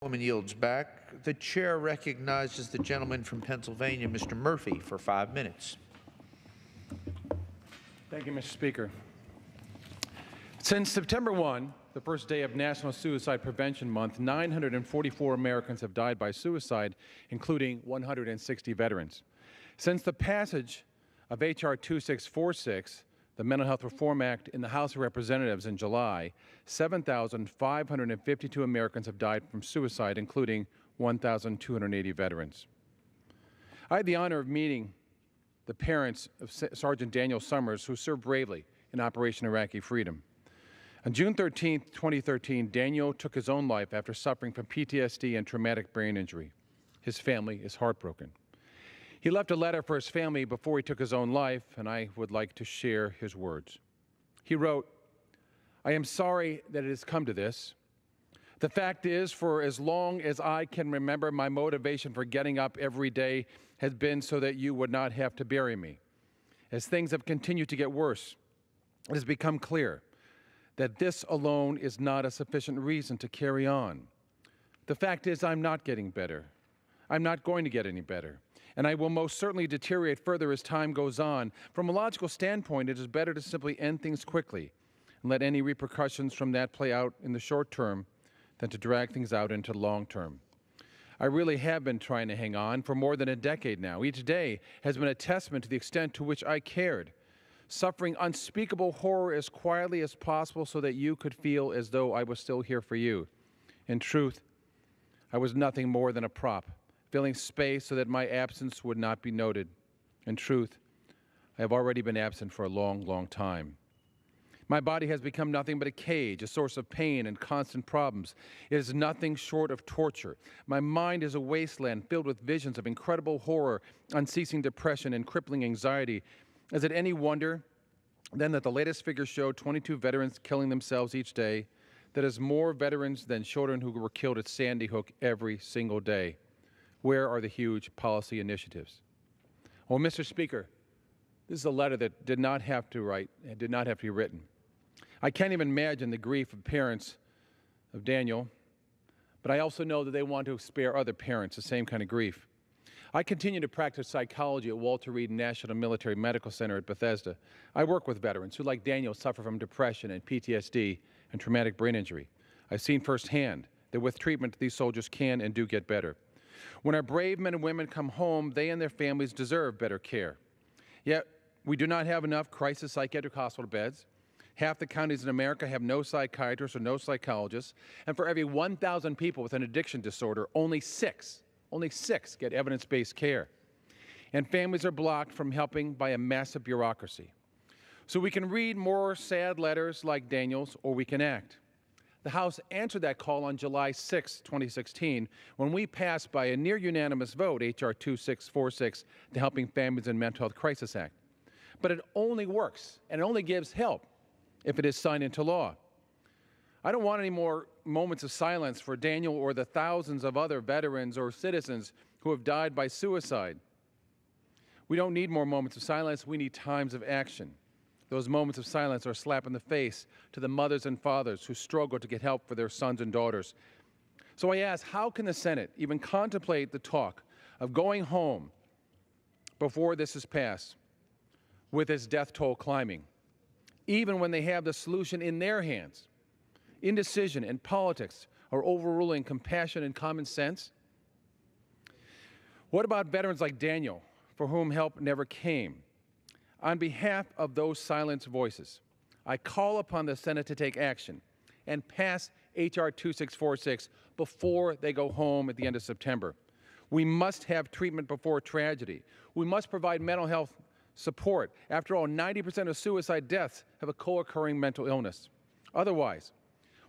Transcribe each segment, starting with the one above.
Woman yields back. The chair recognizes the gentleman from Pennsylvania, Mr. Murphy, for 5 minutes. Thank you, Mr. Speaker. Since September 1, the first day of National Suicide Prevention Month, 944 Americans have died by suicide, including 160 veterans. Since the passage of H.R. 2646, the Mental Health Reform Act, in the House of Representatives in July, 7,552 Americans have died from suicide, including 1,280 veterans. I had the honor of meeting the parents of Sergeant Daniel Summers, who served bravely in Operation Iraqi Freedom. On June 13, 2013, Daniel took his own life after suffering from PTSD and traumatic brain injury. His family is heartbroken. He left a letter for his family before he took his own life, and I would like to share his words. He wrote, "I am sorry that it has come to this. The fact is, for as long as I can remember, my motivation for getting up every day has been so that you would not have to bury me. As things have continued to get worse, it has become clear that this alone is not a sufficient reason to carry on. The fact is, I'm not getting better. I'm not going to get any better. And I will most certainly deteriorate further as time goes on. From a logical standpoint, it is better to simply end things quickly and let any repercussions from that play out in the short term than to drag things out into the long term. I really have been trying to hang on for more than a decade now. Each day has been a testament to the extent to which I cared, suffering unspeakable horror as quietly as possible so that you could feel as though I was still here for you. In truth, I was nothing more than a prop, filling space so that my absence would not be noted. In truth, I have already been absent for a long, long time. My body has become nothing but a cage, a source of pain and constant problems. It is nothing short of torture. My mind is a wasteland filled with visions of incredible horror, unceasing depression, and crippling anxiety. Is it any wonder, then, that the latest figures show 22 veterans killing themselves each day? That is more veterans than children who were killed at Sandy Hook every single day. Where are the huge policy initiatives? Well, Mr. Speaker, this is a letter that did not have to write and did not have to be written. I can't even imagine the grief of parents of Daniel, but I also know that they want to spare other parents the same kind of grief. I continue to practice psychology at Walter Reed National Military Medical Center at Bethesda. I work with veterans who, like Daniel, suffer from depression and PTSD and traumatic brain injury. I've seen firsthand that with treatment, these soldiers can and do get better. When our brave men and women come home, they and their families deserve better care. Yet, we do not have enough crisis psychiatric hospital beds. Half the counties in America have no psychiatrists or no psychologists. And for every 1,000 people with an addiction disorder, only six get evidence-based care. And families are blocked from helping by a massive bureaucracy. So we can read more sad letters like Daniel's, or we can act. The House answered that call on July 6, 2016, when we passed by a near-unanimous vote H.R. 2646, the Helping Families in Mental Health Crisis Act. But it only works, and it only gives help if it is signed into law. I don't want any more moments of silence for Daniel or the thousands of other veterans or citizens who have died by suicide. We don't need more moments of silence. We need times of action. Those moments of silence are a slap in the face to the mothers and fathers who struggle to get help for their sons and daughters. So I ask, how can the Senate even contemplate the talk of going home before this is passed with its death toll climbing, even when they have the solution in their hands? Indecision and politics are overruling compassion and common sense. What about veterans like Daniel, for whom help never came? On behalf of those silenced voices, I call upon the Senate to take action and pass H.R. 2646 before they go home at the end of September. We must have treatment before tragedy. We must provide mental health support. After all, 90% of suicide deaths have a co-occurring mental illness. Otherwise,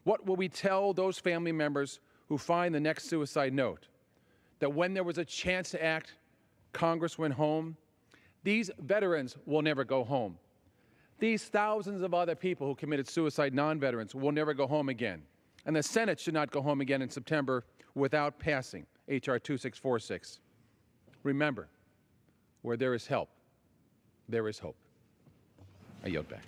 what will we tell those family members who find the next suicide note? That when there was a chance to act, Congress went home? These veterans will never go home. These thousands of other people who committed suicide, non-veterans, will never go home again. And the Senate should not go home again in September without passing H.R. 2646. Remember, where there is help, there is hope. I yield back.